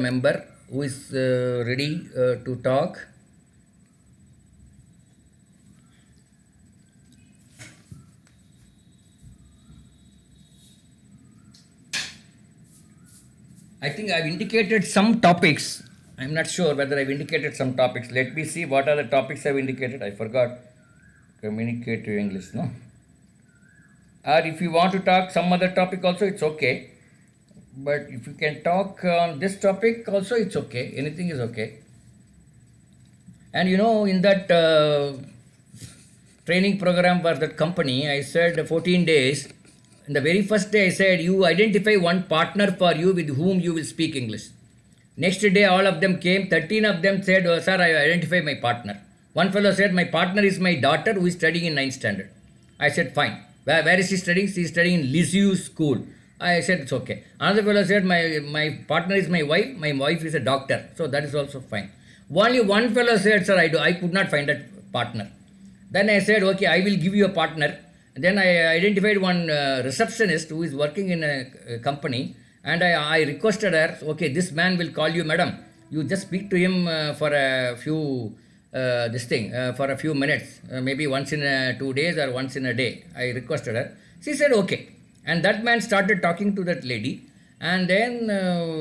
member who is ready to talk. I think I've indicated some topics. I'm not sure whether I've indicated some topics. Let me see what are the topics I've indicated. I forgot. Communicate to English, no? Or if you want to talk some other topic also, it's okay. But if you can talk on this topic also, it's okay. Anything is okay. And in that training program for that company, I said 14 days. In the very first day, I said, you identify one partner for you with whom you will speak English. Next day, all of them came. 13 of them said, oh, sir, I identify my partner. One fellow said, my partner is my daughter who is studying in 9th standard. I said, fine. Where is she studying? She is studying in Lisieux school. I said, it's okay. Another fellow said, my partner is my wife. My wife is a doctor. So that is also fine. Only one fellow said, sir, I could not find that partner. Then I said, okay, I will give you a partner. Then I identified one receptionist who is working in a company, and I requested her, okay, this man will call you, madam. You just speak to him for a few, for a few minutes, maybe once in 2 days or once in a day. I requested her. She said, okay. And that man started talking to that lady, and then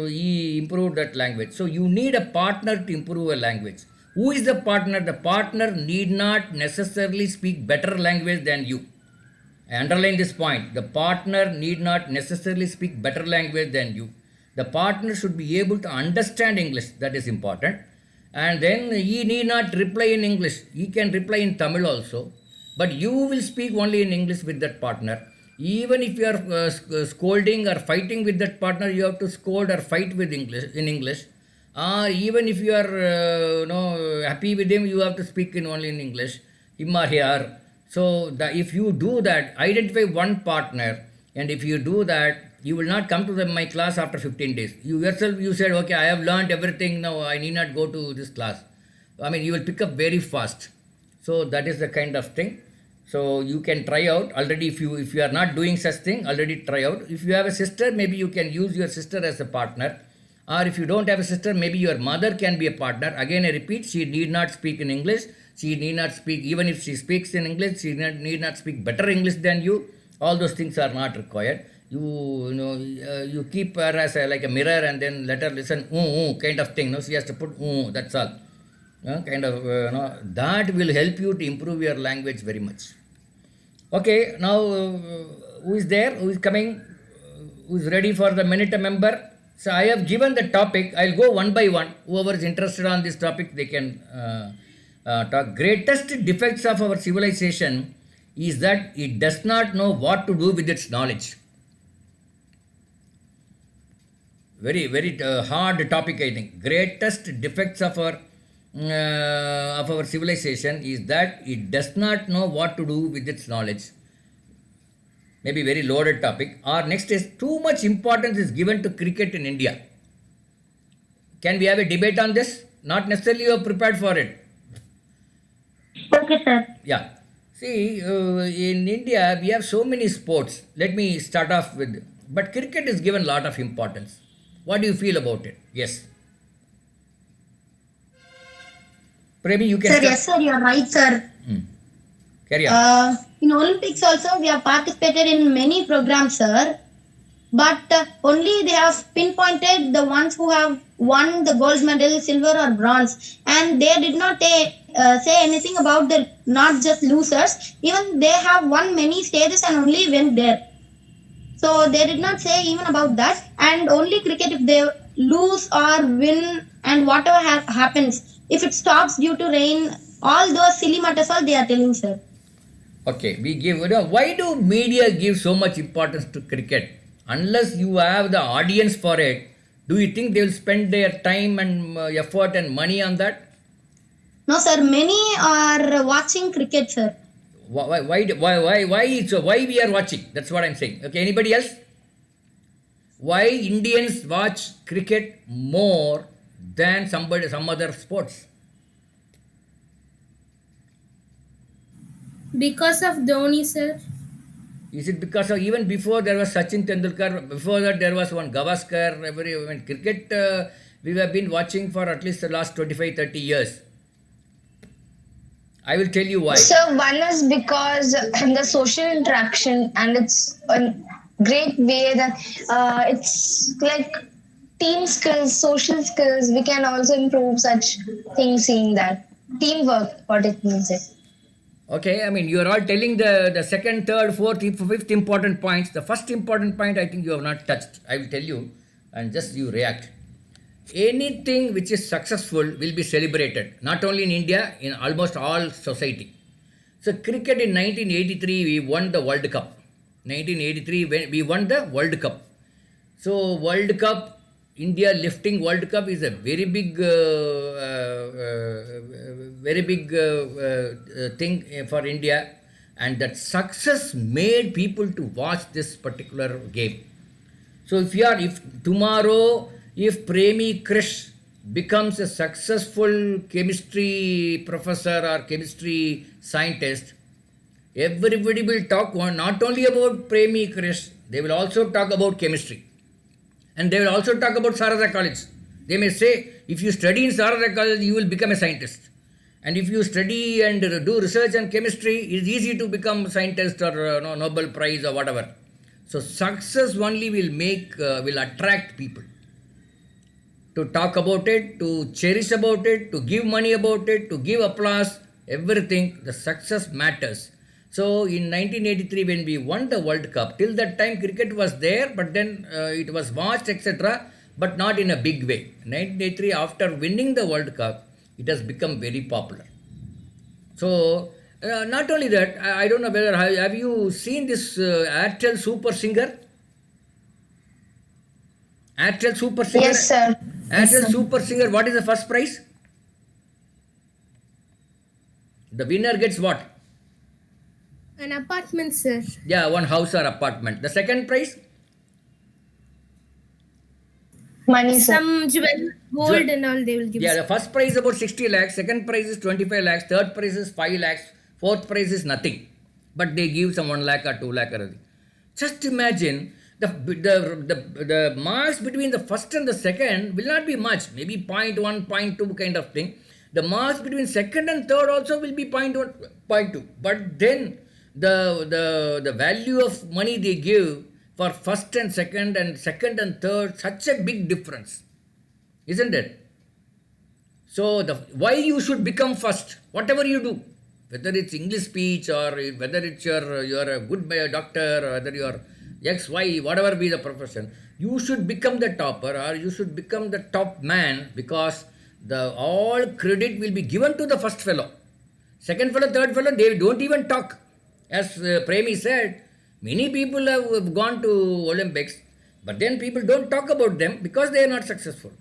he improved that language. So you need a partner to improve a language. Who is the partner? The partner need not necessarily speak better language than you. I underline this point. The partner need not necessarily speak better language than you. The partner should be able to understand English. That is important. And then he need not reply in English. He can reply in Tamil also. But you will speak only in English with that partner. Even if you are scolding or fighting with that partner, you have to scold or fight with English in English. Even if you are happy with him, you have to speak in only in English. Him or her. So if you do that, identify one partner, and if you do that, you will not come to my class after 15 days. You yourself, you said, okay, I have learned everything, now I need not go to this class. I mean, you will pick up very fast. So that is the kind of thing. So you can try out already. If you are not doing such thing, already try out. If you have a sister, maybe you can use your sister as a partner. Or if you don't have a sister, maybe your mother can be a partner. Again, I repeat, she need not speak in English. She need not speak, even if she speaks in English, she need not speak better English than you. All those things are not required. You keep her as like a mirror, and then let her listen, kind of thing. No, she has to put, that's all. Kind of, that will help you to improve your language very much. Okay, now who is there? Who is coming? Who is ready for the minute a member? So I have given the topic. I'll go one by one. Whoever is interested on this topic, they can talk. Greatest defects of our civilization is that it does not know what to do with its knowledge. Very, very hard topic, I think. Greatest defects of our civilization is that it does not know what to do with its knowledge. Maybe very loaded topic. Or next is, too much importance is given to cricket in India. Can we have a debate on this? Not necessarily you are prepared for it. Okay, sir. Yeah. See, in India, we have so many sports. Let me start off with, but cricket is given a lot of importance. What do you feel about it? Yes. Premi, you can Sir, start. yes, sir, you're right, sir. Carry on. In Olympics also, we have participated in many programs, sir. But only they have pinpointed the ones who have won the gold medal, silver or bronze. And they did not say anything about the not just losers. Even they have won many stages and only went there. So they did not say even about that. And only cricket, if they lose or win and whatever happens, if it stops due to rain, all those silly matters all they are telling, sir. Okay, we give, why do media give so much importance to cricket? Unless you have the audience for it, do you think they will spend their time and effort and money on that? No, sir, many are watching cricket, sir. Why we are watching? That's what I'm saying. Okay, anybody else? Why Indians watch cricket more than some other sports? Because of Dhoni, sir. Is it because of, even before there was Sachin Tendulkar, before that there was one Gavaskar, cricket we have been watching for at least the last 25, 30 years. I will tell you why. So one is because the social interaction, and it's a great way that it's like team skills, social skills. We can also improve such things seeing that teamwork. What it means is. Okay, I mean, you are all telling the second, third, fourth, fifth important points. The first important point I think you have not touched. I will tell you and just you react. Anything which is successful will be celebrated, not only in India, in almost all society. So cricket in 1983, we won the World Cup. 1983, when we won the World Cup. So World Cup, India lifting World Cup is a very big, thing for India, and that success made people to watch this particular game. So if tomorrow, if Premi Krish becomes a successful chemistry professor or chemistry scientist, everybody will talk not only about Premi Krish, they will also talk about chemistry. And they will also talk about Sarada College. They may say, if you study in Sarada College, you will become a scientist. And if you study and do research on chemistry, it is easy to become a scientist or Nobel Prize or whatever. So success only will attract people to talk about it, to cherish about it, to give money about it, to give applause, everything. The success matters. So in 1983, when we won the World Cup, till that time cricket was there, but then it was watched, etc., but not in a big way. 1983, after winning the World Cup, it has become very popular. So not only that, I don't know whether have you seen this Airtel Super Singer? Airtel Super Singer. Yes, sir. Airtel Super Singer. What is the first prize? The winner gets what? An apartment, sir. Yeah, one house or apartment. The second prize? Money, sir. Some jewel, gold and all they will give. Yeah, the first prize is about 60 lakhs, second prize is 25 lakhs, third prize is 5 lakhs, fourth prize is nothing. But they give some 1 lakh or 2 lakh or anything. Just imagine the marks between the first and the second will not be much, maybe 0.1, 0.2 kind of thing. The marks between second and third also will be 0.1, 0.2. But then the value of money they give for first and second and third, such a big difference, isn't it? So why you should become first, whatever you do, whether it's English speech or whether it's you're a good doctor or whether you're X, Y, whatever be the profession, you should become the topper or you should become the top man, because all credit will be given to the first fellow. Second fellow, third fellow, they don't even talk. As Premi said, many people have gone to Olympics, but then people don't talk about them because they are not successful.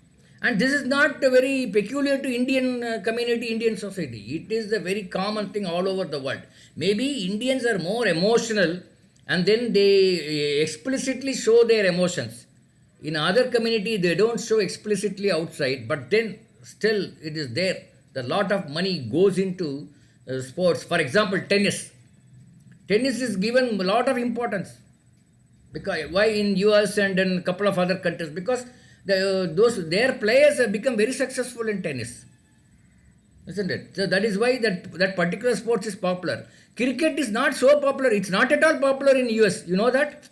And this is not very peculiar to Indian community, Indian society. It is a very common thing all over the world. Maybe Indians are more emotional and then they explicitly show their emotions. In other community, they don't show explicitly outside, but then still it is there. A lot of money goes into sports. For example, tennis. Tennis is given a lot of importance. Because why in US and in a couple of other countries? Because their players have become very successful in tennis, isn't it? So that is why that particular sport is popular. Cricket is not so popular. It's not at all popular in US. You know that?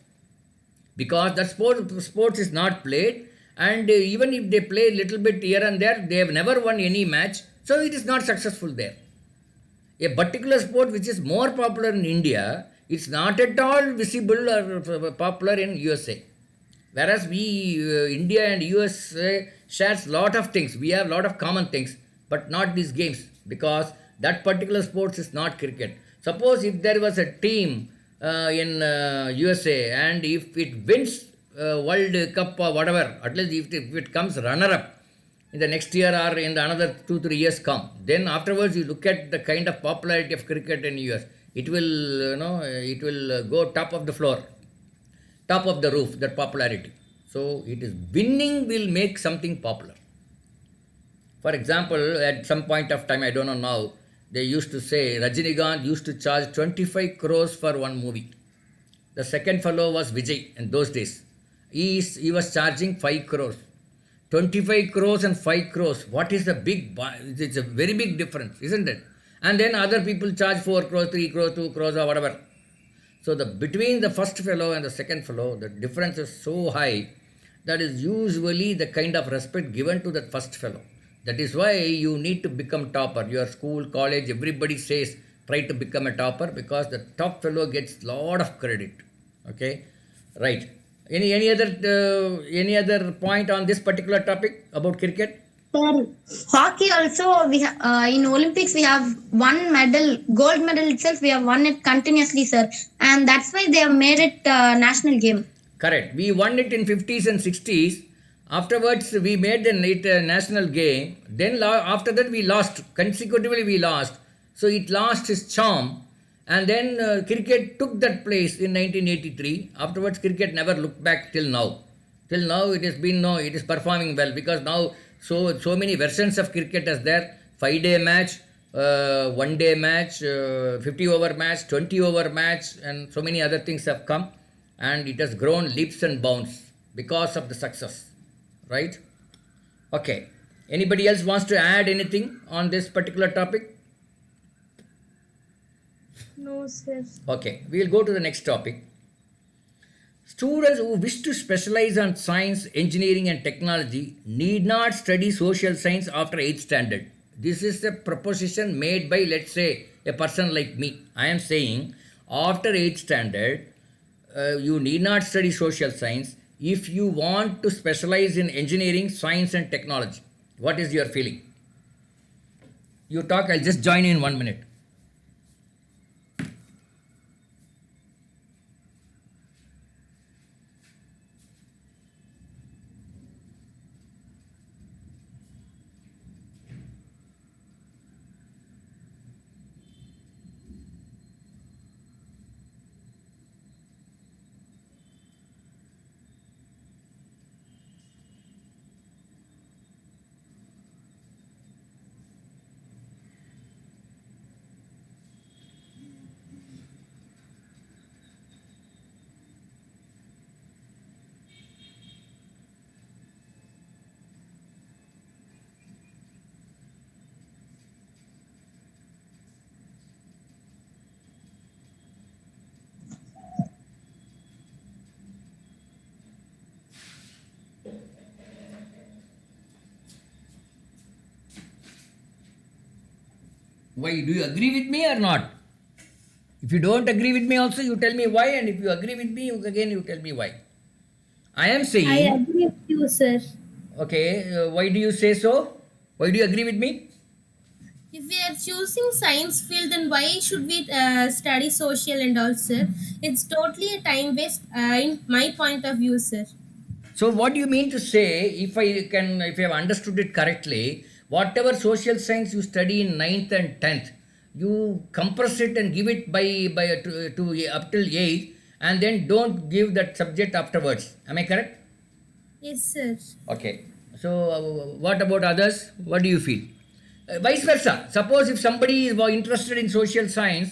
Because that sports is not played, and even if they play a little bit here and there, they have never won any match. So it is not successful there. A particular sport which is more popular in India, it's not at all visible or popular in USA. Whereas India and USA shares lot of things. We have lot of common things, but not these games, because that particular sport is not cricket. Suppose if there was a team in USA and if it wins World Cup or whatever, at least if it comes runner-up in the next year or in the another 2-3 years come, then afterwards you look at the kind of popularity of cricket in US. It will go top of the floor, top of the roof, that popularity. So it is winning will make something popular. For example, at some point of time, I don't know now, they used to say Rajinikanth used to charge 25 crores for one movie. The second fellow was Vijay in those days. He was charging 5 crores. 25 crores and 5 crores. What is the it's a very big difference, isn't it? And then other people charge 4 crores, 3 crores, 2 crores or whatever. So between the first fellow and the second fellow, the difference is so high that is usually the kind of respect given to that first fellow. That is why you need to become topper. Your school, college, everybody says try to become a topper because the top fellow gets lot of credit. Okay, right. Any other point on this particular topic about cricket? Sir, hockey also in Olympics we have one medal, gold medal itself. We have won it continuously, sir, and that's why they have made it national game. Correct. We won it in 50s and 60s. Afterwards, we made it a national game. Then after that, we lost. Consecutively, we lost. So it lost its charm. And then cricket took that place in 1983. Afterwards, cricket never looked back till now. Till now, it is performing well because now so many versions of cricket is there. 5-day match, 1-day match, 50-over match, 20-over match, and so many other things have come. And it has grown leaps and bounds because of the success. Right? Okay. Anybody else wants to add anything on this particular topic? No, sir. Okay. We will go to the next topic. Students who wish to specialize on science, engineering and technology need not study social science after 8th standard. This is a proposition made by, let's say, a person like me. I am saying after 8th standard, you need not study social science if you want to specialize in engineering, science and technology. What is your feeling? You talk, I'll just join in 1 minute. Why? Do you agree with me or not? If you don't agree with me also, you tell me why, and if you agree with me, you tell me why. I am saying... I agree with you, sir. Okay, why do you say so? Why do you agree with me? If we are choosing science field, then why should we study social and all, sir? It's totally a time waste in my point of view, sir. So what do you mean to say, if I have understood it correctly, whatever social science you study in 9th and 10th, you compress it and give it to up till 8th, and then don't give that subject afterwards. Am I correct? Yes, sir. Okay. So what about others? What do you feel? Vice versa. Suppose if somebody is interested in social science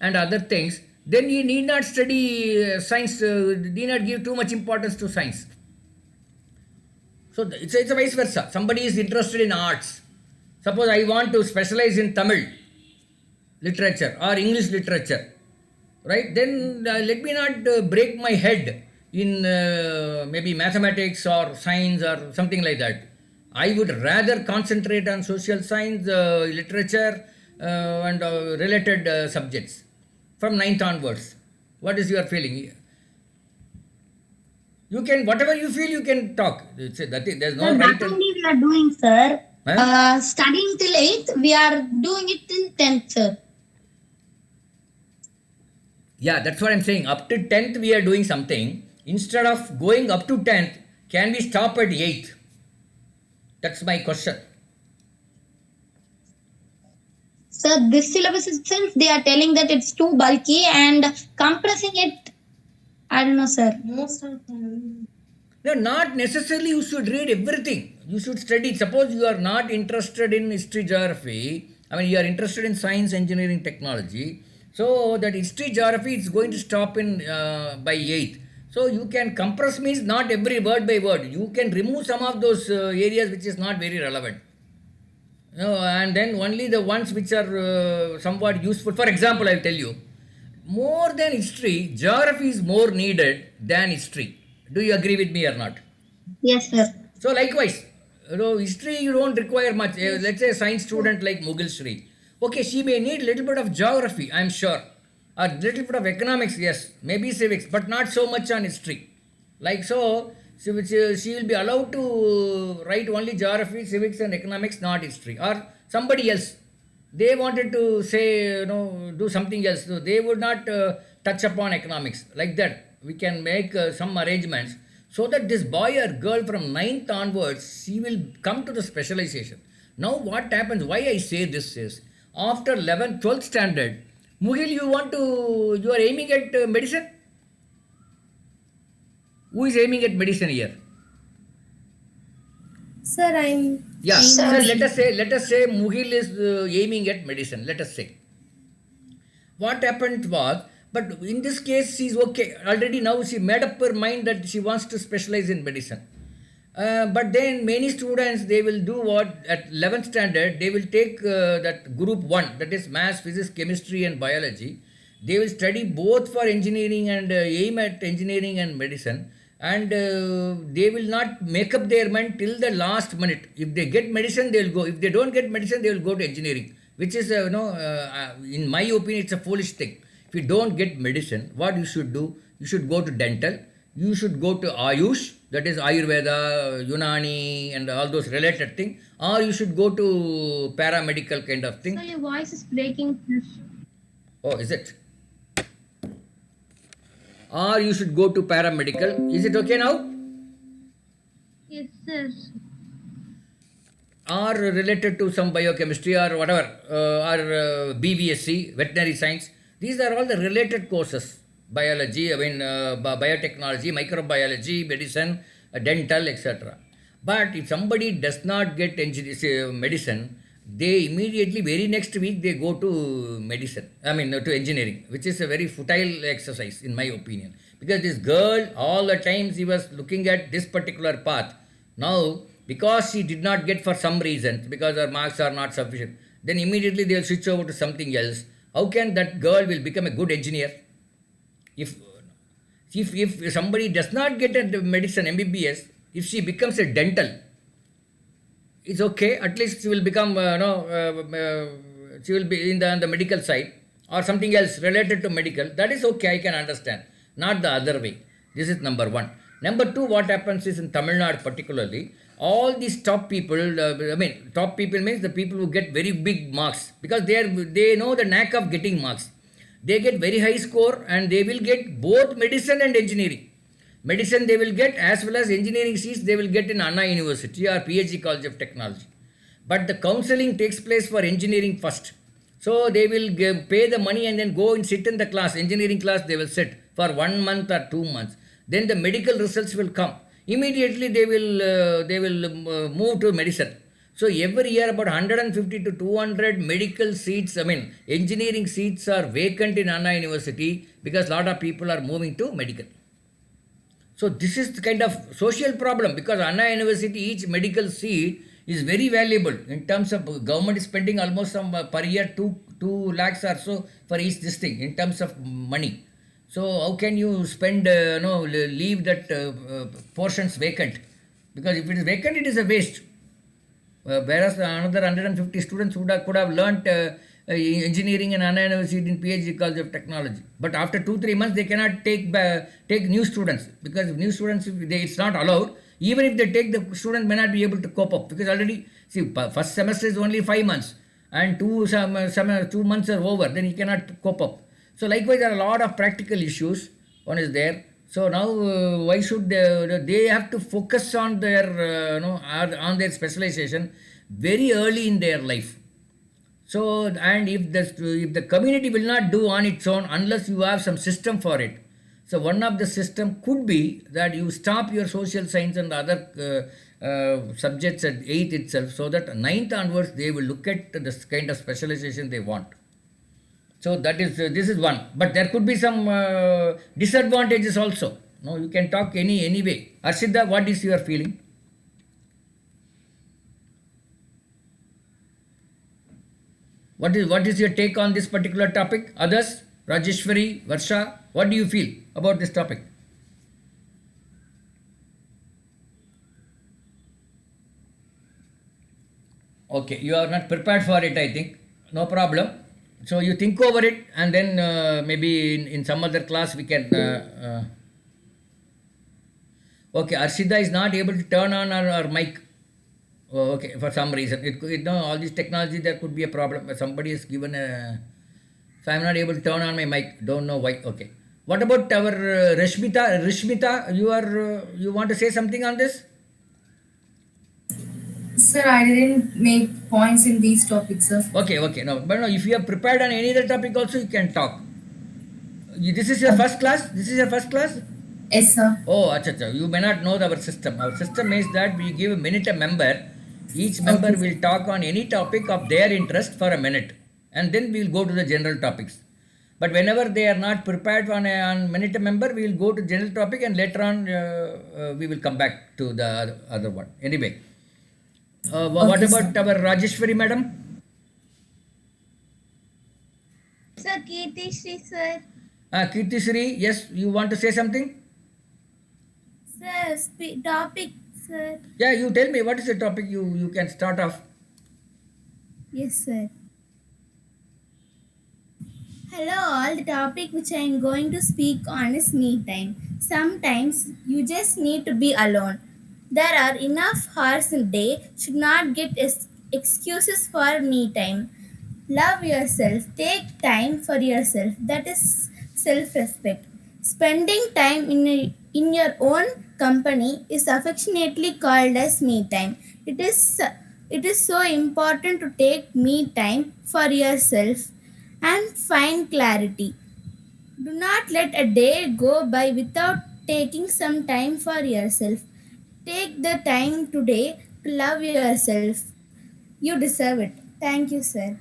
and other things, then he need not study science, need not give too much importance to science. So it's a vice versa. Somebody is interested in arts. Suppose I want to specialize in Tamil literature or English literature, right? Then let me not break my head in maybe mathematics or science or something like that. I would rather concentrate on social science, literature and related subjects from 9th onwards. What is your feeling? You can, whatever you feel, you can talk. There's no Sir, right. that only we are doing, sir. Huh? Studying till 8th, we are doing it till 10th, sir. Yeah, that's what I'm saying. Up to 10th, we are doing something. Instead of going up to 10th, can we stop at 8th? That's my question. Sir, this syllabus itself, they are telling that it's too bulky and compressing it. I don't know, sir. No, not necessarily you should read everything. You should study. Suppose you are not interested in history, geography. I mean, you are interested in science, engineering, technology. So that history, geography is going to stop in by 8th. So you can compress means not every word by word. You can remove some of those areas which is not very relevant. And then only the ones which are somewhat useful. For example, I'll tell you, more than history, geography is more needed than history. Do you agree with me or not? Yes, sir. So likewise, history you don't require much. Let's say a science student like Mughal Shri. Okay, she may need little bit of geography, I'm sure. A little bit of economics, yes. Maybe civics, but not so much on history. Like so, she will be allowed to write only geography, civics and economics, not history. Or somebody else. They wanted to say, do something else. So they would not touch upon economics. Like that, we can make some arrangements so that this boy or girl from 9th onwards, she will come to the specialization. Now what happens, why I say this is, after 11th, 12th standard, Mughal, you are aiming at medicine? Who is aiming at medicine here? Sir, I'm. Yeah, Sir. so let us say Mughal is aiming at medicine, let us say. What happened was, but in this case she is okay. Already now she made up her mind that she wants to specialize in medicine. But then many students, they will do what, at 11th standard, they will take that group 1, that is maths, physics, chemistry and biology. They will study both for engineering and aim at engineering and medicine. And they will not make up their mind till the last minute. If they get medicine, they will go. If they don't get medicine, they will go to engineering, which is, in my opinion, it's a foolish thing. If you don't get medicine, what you should do? You should go to dental. You should go to Ayush, that is Ayurveda, Unani, and all those related things. Or you should go to paramedical kind of thing. Sir, your voice is breaking. Oh, is it? Or you should go to paramedical. Is it okay now? Yes, sir. Or related to some biochemistry or whatever, or BVSC, veterinary science. These are all the related courses. Biology, biotechnology, microbiology, medicine, dental, etc. But if somebody does not get medicine, they immediately, very next week, they go to medicine, to engineering, which is a very futile exercise, in my opinion. Because this girl, all the time, she was looking at this particular path. Now, because she did not get for some reason, because her marks are not sufficient, then immediately they will switch over to something else. How can that girl will become a good engineer? If somebody does not get a medicine, MBBS, if she becomes a dental, it's okay. At least she will become, she will be in the medical side or something else related to medical. That is okay, I can understand. Not the other way. This is number 1. Number 2, what happens is in Tamil Nadu particularly, all these top people, top people means the people who get very big marks, because they know the knack of getting marks. They get very high score and they will get both medicine and engineering. Medicine they will get, as well as engineering seats they will get in Anna University or PhD College of Technology. But the counseling takes place for engineering first. So they will pay the money and then go and sit in the class, engineering class they will sit for 1 month or 2 months. Then the medical results will come. Immediately they will move to medicine. So every year about 150 to 200 medical seats, engineering seats are vacant in Anna University because a lot of people are moving to medical. So this is the kind of social problem, because Anna University, each medical seat is very valuable in terms of government is spending almost some per year 2 lakhs or so for each this thing in terms of money. So how can you spend, leave that portions vacant? Because if it is vacant, it is a waste. Whereas another 150 students could have learnt engineering in Anna University in PhD College of Technology. But after 2-3 months, they cannot take new students, because new students, it's not allowed. Even if they take, the student may not be able to cope up, because already, first semester is only 5 months and 2 months are over, then he cannot cope up. So likewise, there are a lot of practical issues. One is there. So now, why should they have to focus on their on their specialization very early in their life? So, and if the community will not do on its own unless you have some system for it. So one of the system could be that you stop your social science and other subjects at 8th itself, so that 9th onwards they will look at the kind of specialization they want. So that is this is one. But there could be some disadvantages also. No, you can talk anyway. Arshida, what is your feeling? What is your take on this particular topic? Others, Rajeshwari, Varsha, what do you feel about this topic? Okay, you are not prepared for it, I think. No problem. So you think over it, and then maybe in some other class we can. Okay, Arshida is not able to turn on her mic. Oh, okay, for some reason. No, all this technology, there could be a problem. Somebody has given a. So I'm not able to turn on my mic. Don't know why. Okay. What about our Rishmita? Rishmita, you want to say something on this? Sir, I didn't make points in these topics, sir. Okay, okay. No, but no, if you are prepared on any other topic also, you can talk. This is your first class? This is your first class? Yes, sir. Oh, acha. You may not know our system. Our system is that we give a minute a member. Each member Okay. will talk on any topic of their interest for a minute. And then we will go to the general topics. But whenever they are not prepared on minute a member, we will go to general topic and later on we will come back to the other one. Anyway, what Okay, about our Rajeshwari madam? Sir, Kirti Shri, sir. Kirti Sri, yes, you want to say something? Sir, topic, sir. Yeah, you tell me what is the topic. You can start off. Yes, sir. Hello, all. The topic which I am going to speak on is me time. Sometimes you just need to be alone. There are enough hours in a day, should not get excuses for me time. Love yourself, take time for yourself. That is self respect. Spending time in your own company is affectionately called as me time. It is so important to take me time for yourself and find clarity. Do not let a day go by without taking some time for yourself. Take the time today to love yourself. You deserve it. Thank you, sir.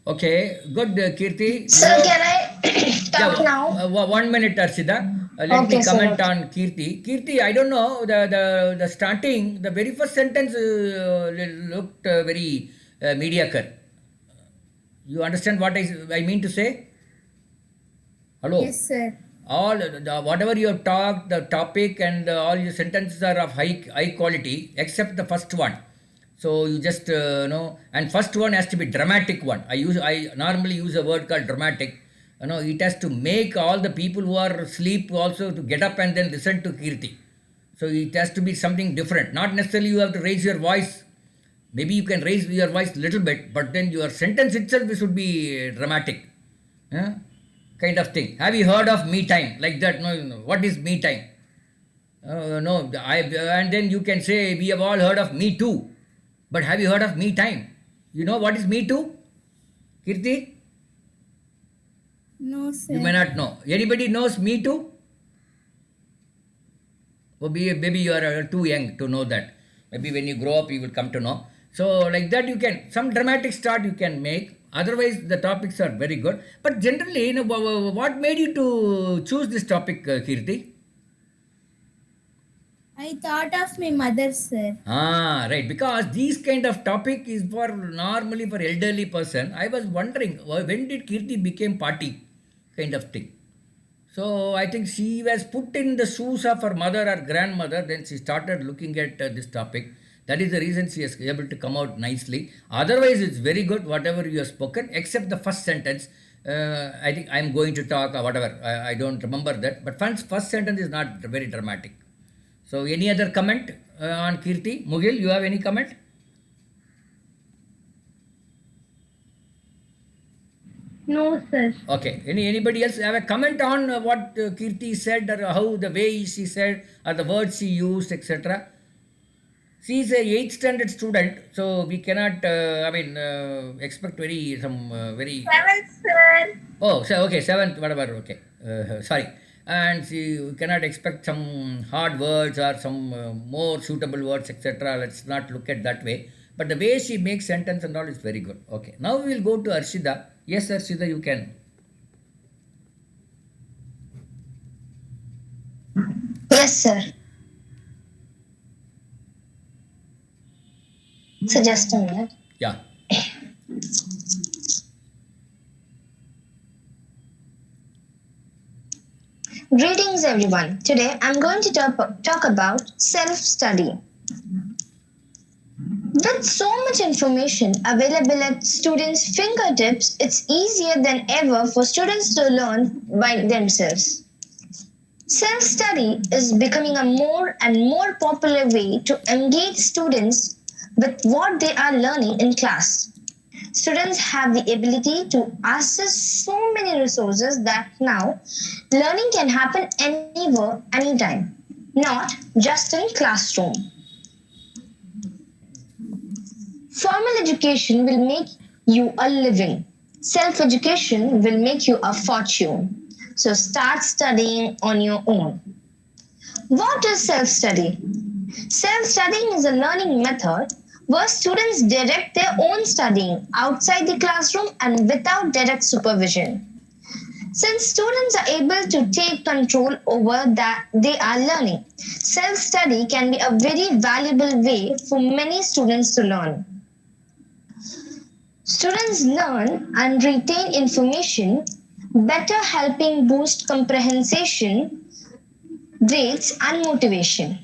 Okay, good, Kirti. Sir, can I talk now? 1 minute, Arshida. Let Okay, me sir, comment okay. on Kirti. Kirti, I don't know, the starting, the very first sentence looked very mediocre. You understand what I mean to say? Hello? Yes, sir. All whatever you have talked, the topic and all your sentences are of high quality, except the first one. So you just know, and first one has to be dramatic one. I normally use a word called dramatic. It has to make all the people who are asleep also to get up and then listen to Kirti. So it has to be something different. Not necessarily you have to raise your voice. Maybe you can raise your voice a little bit, but then your sentence itself should be dramatic. Yeah? Kind of thing. Have you heard of me time? Like that? No. What is me time? No. And then you can say, we have all heard of me too. But have you heard of me time? You know what is me too? Kirti? No, sir. You may not know. Anybody knows me too? Or maybe you are too young to know that. Maybe when you grow up, you will come to know. So like that, you can, some dramatic start you can make. Otherwise, the topics are very good. But generally, what made you to choose this topic, Kirti? I thought of my mother, sir. Right. Because these kind of topic is for normally for elderly person. I was wondering when did Kirti became party kind of thing. So I think she was put in the shoes of her mother or grandmother. Then she started looking at this topic. That is the reason she is able to come out nicely. Otherwise, it's very good whatever you have spoken, except the first sentence. I think I'm going to talk or whatever. I don't remember that. But first sentence is not very dramatic. So any other comment on Kirti? Mugil, you have any comment? No, sir. Okay. Anybody else have a comment on what Kirti said, or how the way she said, or the words she used, etc.? She is a 8th standard student, so we cannot, expect very very. 7th, sir. Oh, so okay, 7th, whatever. Okay, sorry. And we cannot expect some hard words or some more suitable words, etc. Let's not look at that way. But the way she makes sentence and all is very good. Okay. Now we will go to Arshida. Yes, Arshida, you can. Yes, sir. So just a minute. Yeah. Greetings, everyone. Today I'm going to talk about self study. With so much information available at students' fingertips, it's easier than ever for students to learn by themselves. Self study is becoming a more and more popular way to engage students with what they are learning in class. Students have the ability to access so many resources that now learning can happen anywhere, anytime, not just in classroom. Formal education will make you a living. Self education will make you a fortune. So start studying on your own. What is self study? Self studying is a learning method where students direct their own studying outside the classroom and without direct supervision. Since students are able to take control over that they are learning, self study can be a very valuable way for many students to learn. Students learn and retain information better, helping boost comprehension, grades, and motivation.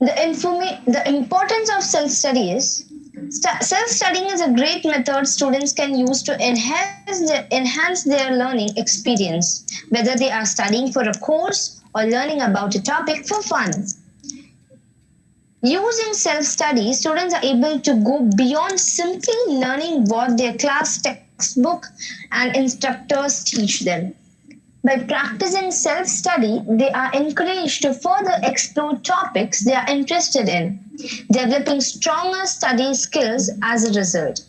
The importance of self-study is self-studying is a great method students can use to enhance their learning experience, whether they are studying for a course or learning about a topic for fun. Using self-study, students are able to go beyond simply learning what their class textbook and instructors teach them. By practicing self study, they are encouraged to further explore topics they are interested in, developing stronger study skills as a result.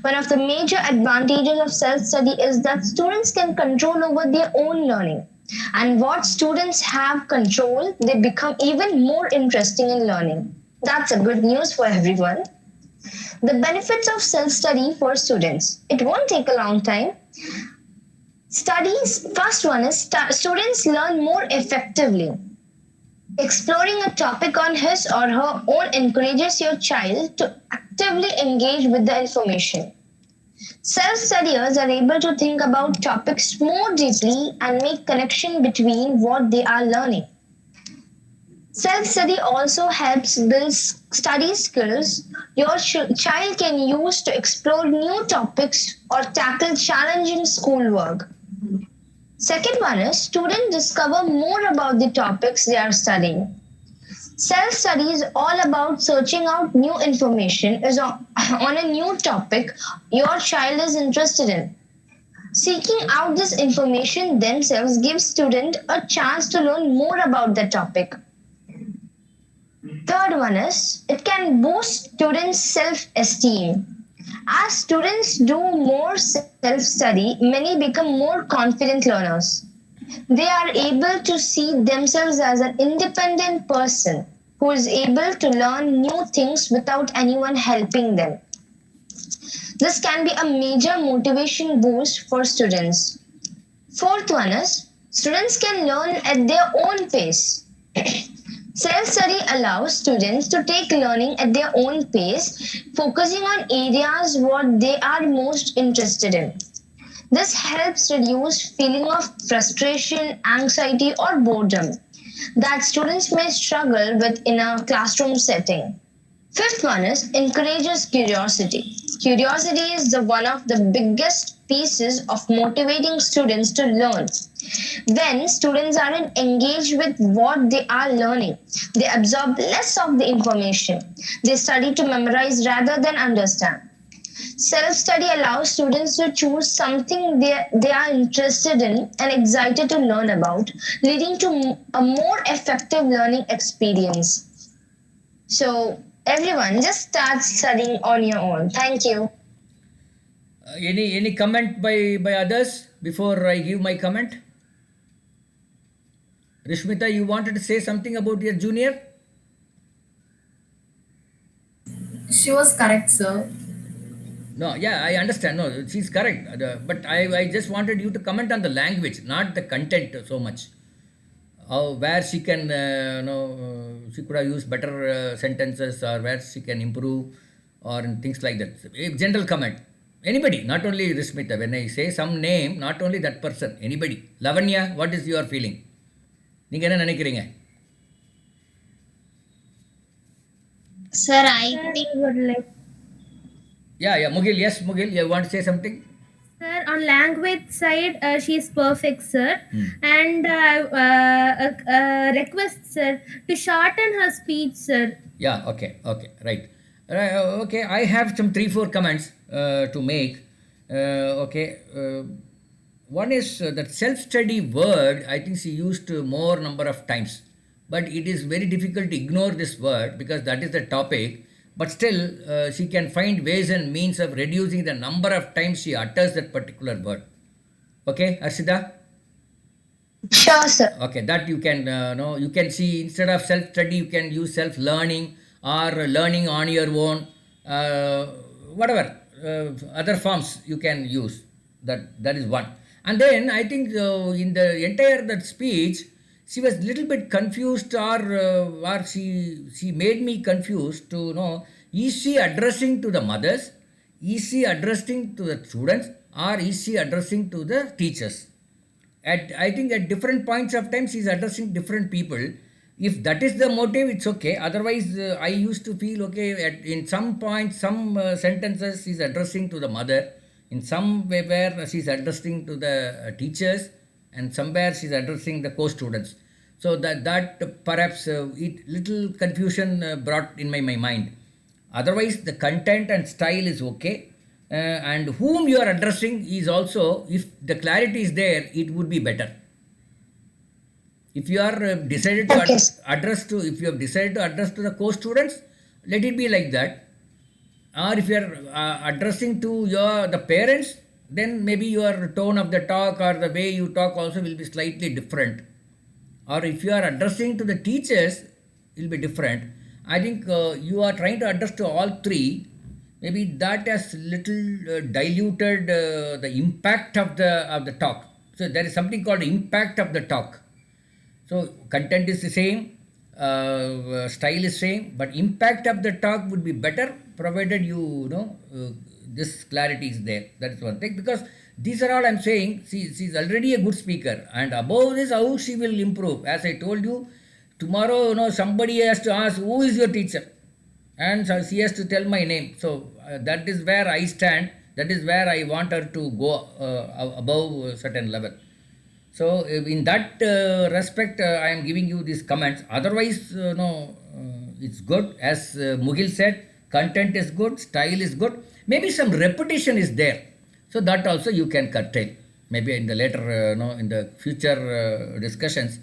One of the major advantages of self study is that students can control over their own learning. And what students have control, they become even more interesting in learning. That's a good news for everyone. The benefits of self study for students. It won't take a long time. Studies, first one is students learn more effectively. Exploring a topic on his or her own encourages your child to actively engage with the information. Self-studiers are able to think about topics more deeply and make connection between what they are learning. Self-study also helps build study skills your child can use to explore new topics or tackle challenging schoolwork. Second one is students discover more about the topics they are studying. Self-study is all about searching out new information on a new topic your child is interested in. Seeking out this information themselves gives students a chance to learn more about the topic. Third one is it can boost students' self-esteem. As students do more self-study, many become more confident learners. They are able to see themselves as an independent person who is able to learn new things without anyone helping them. This can be a major motivation boost for students. Fourth one is students can learn at their own pace. Self-study allows students to take learning at their own pace, focusing on areas what they are most interested in. This helps reduce feeling of frustration, anxiety, or boredom that students may struggle with in a classroom setting. Fifth one is encourages curiosity. Curiosity is one of the biggest pieces of motivating students to learn. When students aren't engaged with what they are learning, they absorb less of the information. They study to memorize rather than understand. Self-study allows students to choose something they are interested in and excited to learn about, leading to a more effective learning experience. So, everyone, just start studying on your own. Thank you. Any comment by others before I give my comment? Rishmita, you wanted to say something about your junior? She was correct, sir. No, yeah, I understand. No, she's correct. But I just wanted you to comment on the language, not the content so much. where she can, she could have used better sentences, or where she can improve, or in things like that. A general comment. Anybody, not only Rishmita. When I say some name, not only that person, anybody. Lavanya, what is your feeling? நீங்க என்ன நினைக்கிறீங்க? Sir, I think Yeah, Mugil, yes, Mugil, you want to say something? Sir, on language side, she is perfect, sir. And request, sir, to shorten her speech, sir. Yeah, okay, right. Okay, I have some 3-4 comments to make. Okay, one is that self-study word, I think she used more number of times. But it is very difficult to ignore this word because that is the topic. But still, she can find ways and means of reducing the number of times she utters that particular word. Okay, Arshida? Sure, sir. Okay, that you can know. You can see instead of self-study, you can use self-learning or learning on your own. Whatever other forms you can use. That is one. And then I think in the entire that speech, she was little bit confused, or she made me confused to know, is she addressing to the mothers, is she addressing to the students, or is she addressing to the teachers? I think at different points of time she is addressing different people. If that is the motive, it's okay. Otherwise, I used to feel okay in some points, some sentences she is addressing to the mother, in some way where she is addressing to the teachers, and somewhere she is addressing the co-students. So that perhaps it little confusion brought in my mind. Otherwise, the content and style is okay. And whom you are addressing is also, if the clarity is there, it would be better. If you are decided to if you have decided to address to the co-students, let it be like that. Or if you are addressing to the parents, then maybe your tone of the talk or the way you talk also will be slightly different. Or if you are addressing to the teachers, it will be different. I think you are trying to address to all three. Maybe that has little diluted the impact of the talk. So there is something called impact of the talk. So content is the same, style is same, but impact of the talk would be better provided you know this clarity is there. That is one thing, because these are all I'm saying. She's already a good speaker, and above this, how she will improve. As I told you, tomorrow somebody has to ask, who is your teacher, and so she has to tell my name. So that is where I stand. That is where I want her to go above a certain level. So in that respect, I am giving you these comments. Otherwise, it's good. As Mugil said, content is good, style is good. Maybe some repetition is there. So that also you can curtail. Maybe in the later, in the future discussions,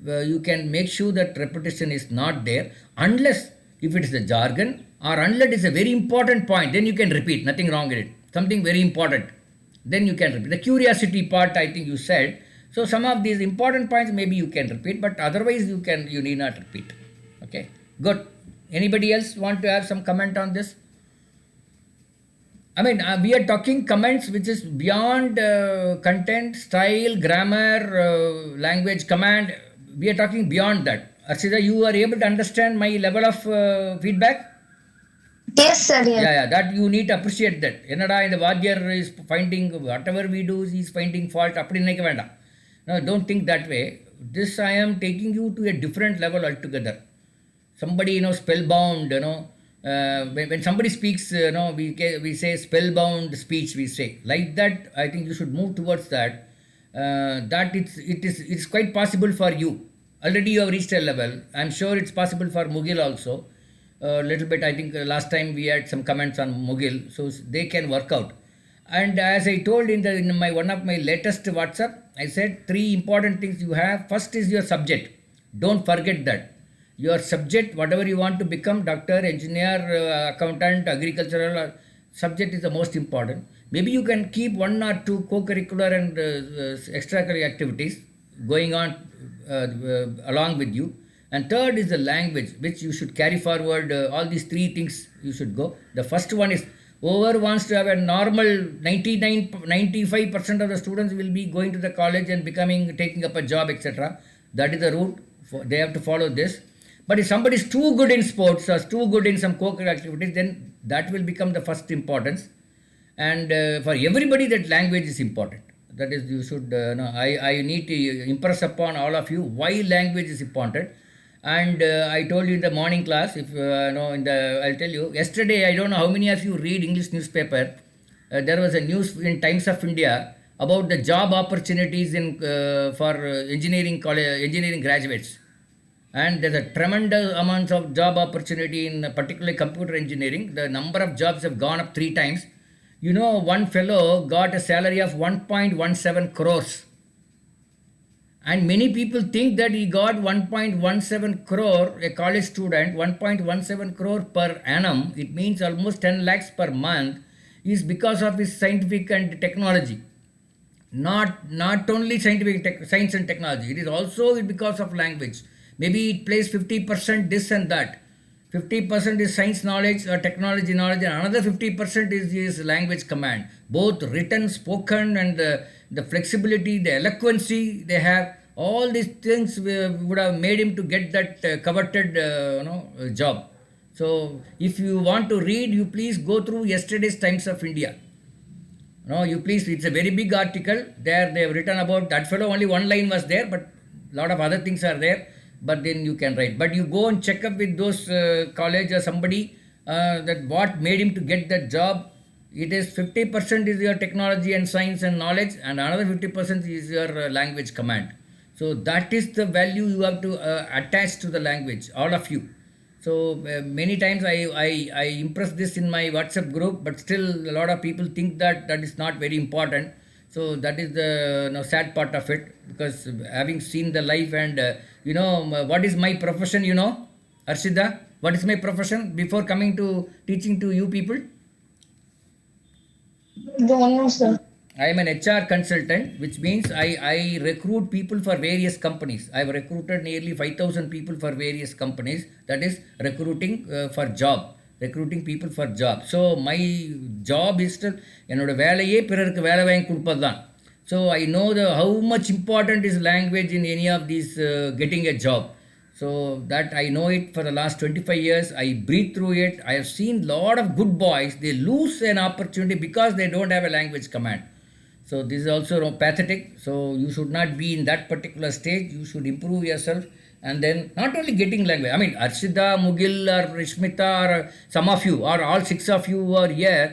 you can make sure that repetition is not there, unless if it is a jargon, or unless it is a very important point, then you can repeat. Nothing wrong with it. Something very important, then you can repeat. The curiosity part, I think you said. So some of these important points maybe you can repeat, but otherwise you need not repeat. Okay, good. Anybody else want to have some comment on this? I mean, we are talking comments which is beyond content, style, grammar, language, command. We are talking beyond that. Arshida, you are able to understand my level of feedback? Yes, sir. Yes. Yeah, that you need to appreciate that. Enada, the Vajjar is finding whatever we do, he is finding fault. No, don't think that way. This I am taking you to a different level altogether. Somebody, spellbound, when somebody speaks, we say spellbound speech, we say. Like that, I think you should move towards that. That it's quite possible for you. Already you have reached a level. I'm sure it's possible for Mugil also. A little bit, I think last time we had some comments on Mugil, so they can work out. And as I told in one of my latest WhatsApp, I said 3 important things you have. First is your subject. Don't forget that. Your subject, whatever you want to become, doctor, engineer, accountant, agricultural, subject is the most important. Maybe you can keep 1 or 2 co-curricular and extracurricular activities going on along with you. And third is the language, which you should carry forward. All these 3 things you should go. The first one is, whoever wants to have a normal 95% of the students will be going to the college and taking up a job, etc. That is the route. They have to follow this. But if somebody is too good in sports or too good in some co-curricular activities, then that will become the first importance. And for everybody, that language is important. That is, you should know. I need to impress upon all of you why language is important. And I told you in the morning class, if I'll tell you. Yesterday, I don't know how many of you read English newspaper. There was a news in Times of India about the job opportunities in for engineering college, engineering graduates. And there's a tremendous amount of job opportunity in particularly computer engineering. The number of jobs have gone up 3 times. You know, one fellow got a salary of 1.17 crores. And many people think that he got 1.17 crore, a college student, 1.17 crore per annum, it means almost 10 lakhs per month, is because of his scientific and technology. Not only science and technology, it is also because of language. Maybe it plays 50% this and that. 50% is science knowledge or technology knowledge, and another 50% is his language command. Both written, spoken, and the flexibility, the eloquency they have. All these things would have made him to get that coveted job. So if you want to read, you please go through yesterday's Times of India. No, you please, it's a very big article. There they have written about that fellow, only one line was there, but a lot of other things are there. But then you can write. But you go and check up with those college or somebody that what made him to get that job. It is 50% is your technology and science and knowledge, and another 50% is your language command. So that is the value you have to attach to the language, all of you. So many times I impress this in my WhatsApp group, but still a lot of people think that is not very important. So that is the sad part of it, because having seen the life and what is my profession, Arshida, what is my profession before coming to teaching to you people? Don't know, sir. I am an HR consultant, which means I recruit people for various companies. I have recruited nearly 5,000 people for various companies. That is recruiting for job. Recruiting people for job. So my job is to என்னோட வேலையே பிறருக்கு வேலை வாங்கி கொடுப்பது தான். So I know how much important is language in any of these getting a job. So that I know it for the last 25 years. I breathe through it. I have seen lot of good boys, they lose an opportunity because they don't have a language command. So this is also pathetic. So you should not be in that particular stage. You should improve yourself. And then not only getting language, I mean Arshida, Mugil or Rishmita or some of you or all 6 of you who are here,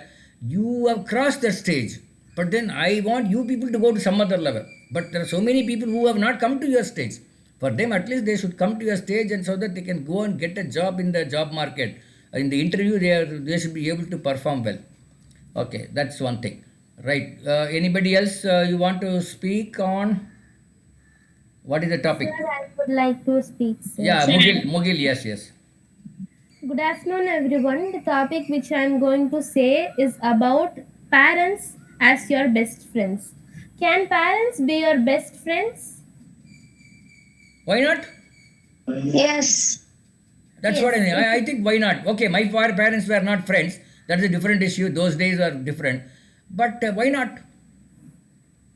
you have crossed that stage. But then I want you people to go to some other level. But there are so many people who have not come to your stage. For them at least they should come to your stage, and so that they can go and get a job in the job market. In the interview they should be able to perform well. Okay, that's one thing. Right. Anybody else you want to speak on? What is the topic? Sir, I would like to speak, sir. Yeah, Mugil, yes. Good afternoon, everyone. The topic which I am going to say is about parents as your best friends. Can parents be your best friends? Why not? Yes. That's what I mean. I think why not? Okay, my parents were not friends. That is a different issue. Those days are different. But why not?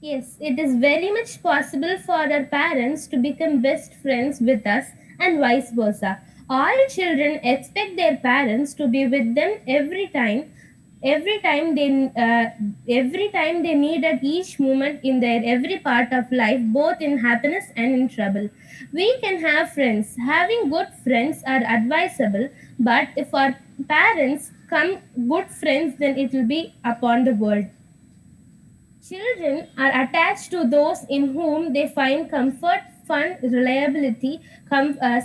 Yes, it is very much possible for our parents to become best friends with us and vice versa. All children expect their parents to be with them every time they need at each moment in their every part of life, both in happiness and in trouble. We can have friends. Having good friends are advisable, but if our parents come good friends, then it will be upon the world. Children are attached to those in whom they find comfort, fun, reliability,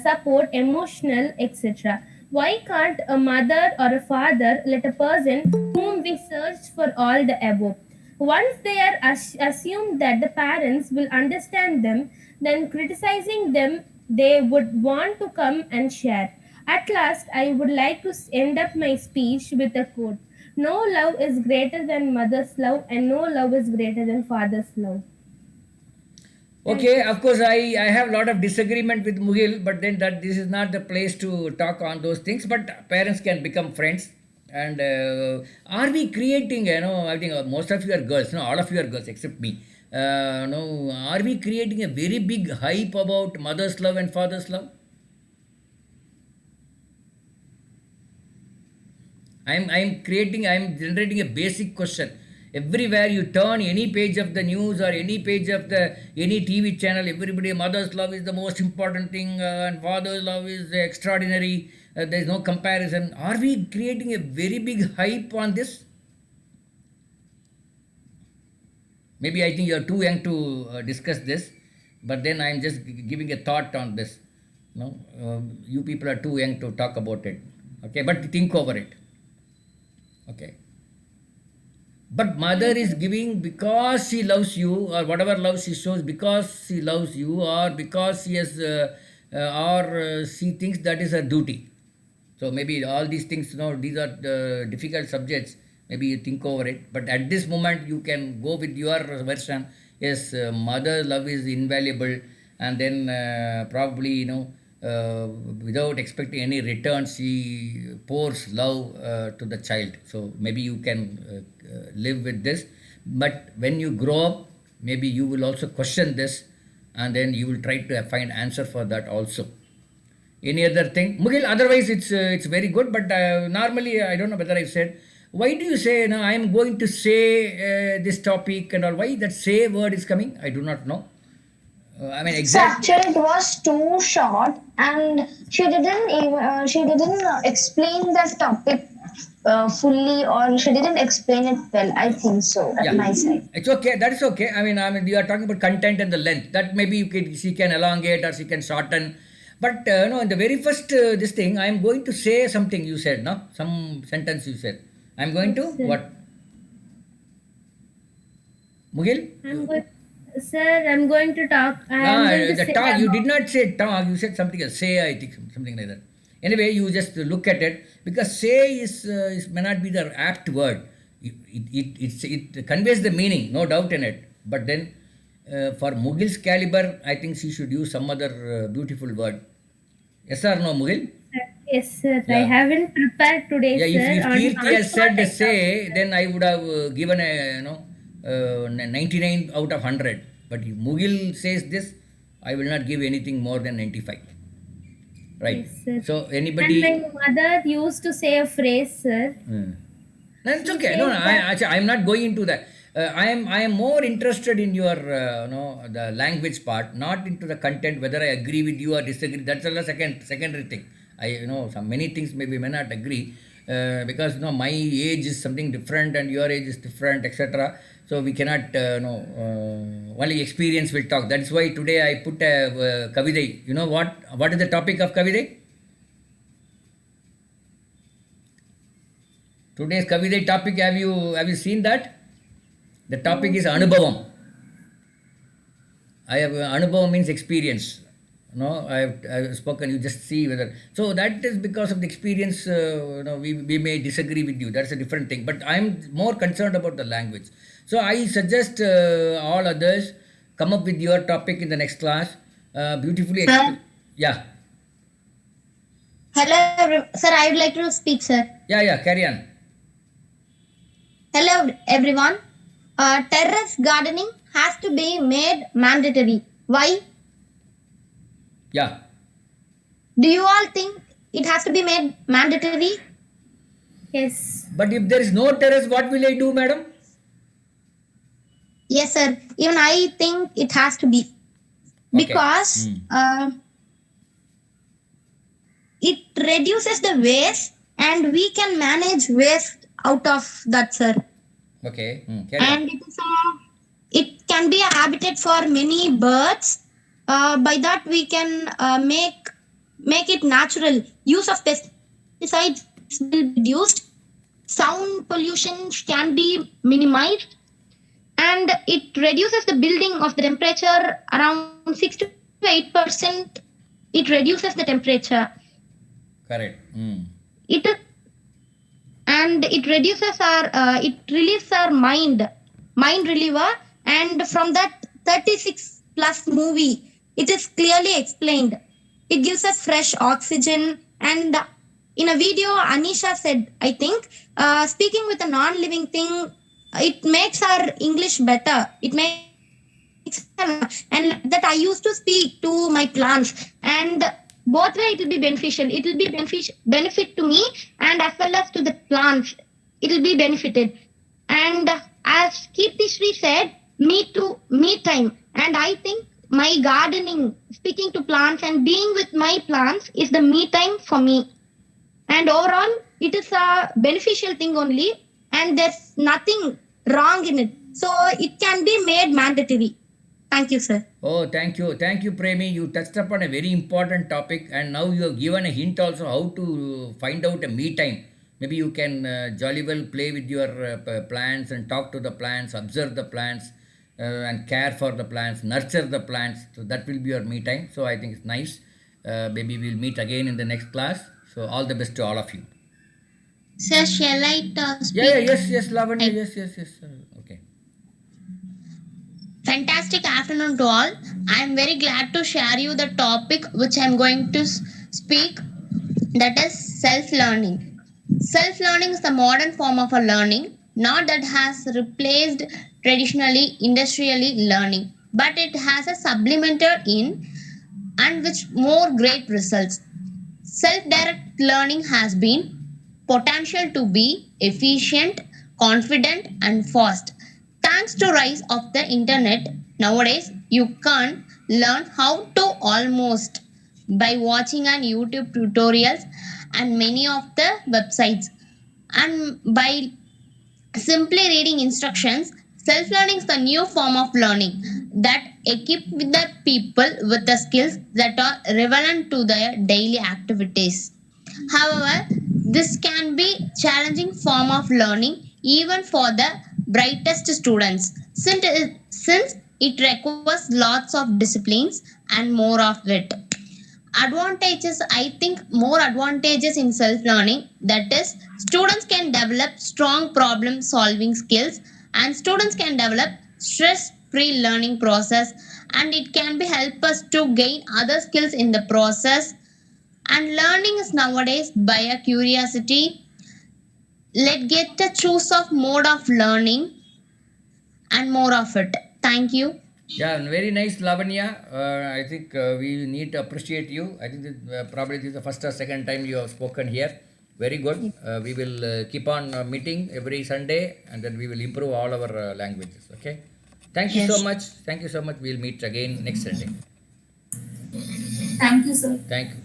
support, emotional, etc. Why can't a mother or a father let a person whom we search for all the above? Once they are assumed that the parents will understand them, then criticizing them, they would want to come and share. At last, I would like to end up my speech with a quote. No love is greater than mother's love, and no love is greater than father's love. Okay, of course, I have a lot of disagreement with Mugil, but then that this is not the place to talk on those things. But parents can become friends. And are we creating, I think most of you are girls, no, all of you are girls except me. no, are we creating a very big hype about mother's love and father's love? I'm generating a basic question. Everywhere you turn any page of the news or any page of the any TV channel, everybody, mother's love is the most important thing, and father's love is extraordinary. There is no comparison. Are we creating a very big hype on this? Maybe I think you are too young to discuss this, but then I'm just giving a thought on this. No, you people are too young to talk about it. Okay, but think over it. Okay. But mother is giving because she loves you, or whatever love she shows because she loves you, or because she has, or she thinks that is her duty. So maybe all these things, these are the difficult subjects. Maybe you think over it. But at this moment, you can go with your version. Yes, mother love is invaluable, and then probably without expecting any return, she pours love to the child. So maybe you can live with this. But when you grow up, maybe you will also question this, and then you will try to find answer for that also. Any other thing, Mughal? Otherwise, it's very good. But normally, I don't know whether I said. Why do you say I am going to say this topic and all? Why that say word is coming? I do not know. I mean, So exactly. actually, it was too short, and she didn't explain that topic fully, or she didn't explain it well. I think so at Yeah, my side. it's okay. That is okay. I mean, you are talking about content and the length. That maybe she can elongate or she can shorten. But no, in the very first this thing, I am going to say something. You said no, some sentence you said. I am going to Yes, sir. what? Mughal? I'm going to talk. I am going to The say talk, you about. did not say talk, you said something else. Say, I think, something like that. Anyway, you just look at it because say may not be the apt word. It conveys the meaning, no doubt in it. But then for Mughil's caliber, I think she should use some other beautiful word. Yes or no, Mughil? Yes, sir. I Yeah. haven't prepared today, Yeah, sir. if On Kirti has transport said I say, then I would have given a 99 out of 100. But if Mughil says this, I will not give anything more than 95. Right. Yes, sir. So And my anybody. mother used to say a phrase, sir. No, it's She okay. No, says that. I'm not going into that. I am more interested in your the language part, not into the content. Whether I agree with you or disagree, that's a secondary thing. Some many things maybe may not agree because my age is something different and your age is different, etc. So we cannot only experience will talk. That's why today I put a kavidai. You know what? What is the topic of kavidai? Today's Kavidai topic, have you seen that? The topic is Anubhavam. Anubhavam means experience. No, I have spoken. You just see whether. So that is because of the experience. We may disagree with you. That's a different thing. But I'm more concerned about the language. So I suggest all others come up with your topic in the next class. Beautifully. Sir, Yeah, hello, sir. I would like to speak, sir. yeah. Carry on. Hello, everyone. Terrace gardening has to be made mandatory. Why? Yeah. Do you all think it has to be made mandatory? Yes. But if there is no terrace, what will I do, madam? Yes, sir. Even I think it has to be Okay. because it reduces the waste and we can manage waste out of that, sir. Okay. Carry on. And it can be a habitat for many birds. By that we can make it natural. Use of pesticides will be reduced. Sound pollution can be minimized, and it reduces the building of the temperature around 6 to 8%. It reduces the temperature. Correct. It and it reduces our it relieves our mind reliever, and from that 36 plus movie it is clearly explained. It gives us fresh oxygen, and in a video Anisha said, I think, speaking with a non-living thing, it makes our English better. It makes and that I used to speak to my plants, and both way it will be beneficial. It will be benefit to me and as well as to the plants. It will be benefited. And as Kirti Shri said, me time. And I think my gardening, speaking to plants and being with my plants is the me time for me. And overall, it is a beneficial thing only, and there's nothing wrong in it. So it can be made mandatory. Thank you, sir. Oh, thank you. Thank you, Premi. You touched upon a very important topic, and now you have given a hint also how to find out a me time. Maybe you can jolly well play with your plants and talk to the plants, observe the plants, and care for the plants, nurture the plants. So that will be your me time. So I think it's nice. Maybe we'll meet again in the next class. So all the best to all of you. Sir, shall I speak? Yes, Lavanya. Yes. Okay. Fantastic afternoon to all. I am very glad to share you the topic which I am going to speak, that is self-learning. Self-learning is the modern form of a learning, not that has replaced traditionally industrially learning, but it has a supplemented in and which more great results. Self-directed learning has been potential to be efficient, confident, and fast. Thanks to rise of the internet, nowadays you can learn how to almost by watching on YouTube tutorials and many of the websites, and by simply reading instructions. Self-learning is the new form of learning that equip the people with the skills that are relevant to their daily activities. However, this can be challenging form of learning even for the brightest students, since it requires lots of disciplines and more of it. Advantages, I think more advantages in self learning, that is students can develop strong problem solving skills, and students can develop stress free learning process, and it can be help us to gain other skills in the process. And learning is nowadays by a curiosity. Let get a choose of mode of learning and more of it. Thank you. Yeah, very nice, Lavanya. I think we need to appreciate you. I think that, probably this is the first or second time you have spoken here. Very good. We will keep on meeting every Sunday, and then we will improve all our languages. Okay. Thank you so much. Thank you so much. We'll meet again next Sunday. Thank you, sir. Thank you.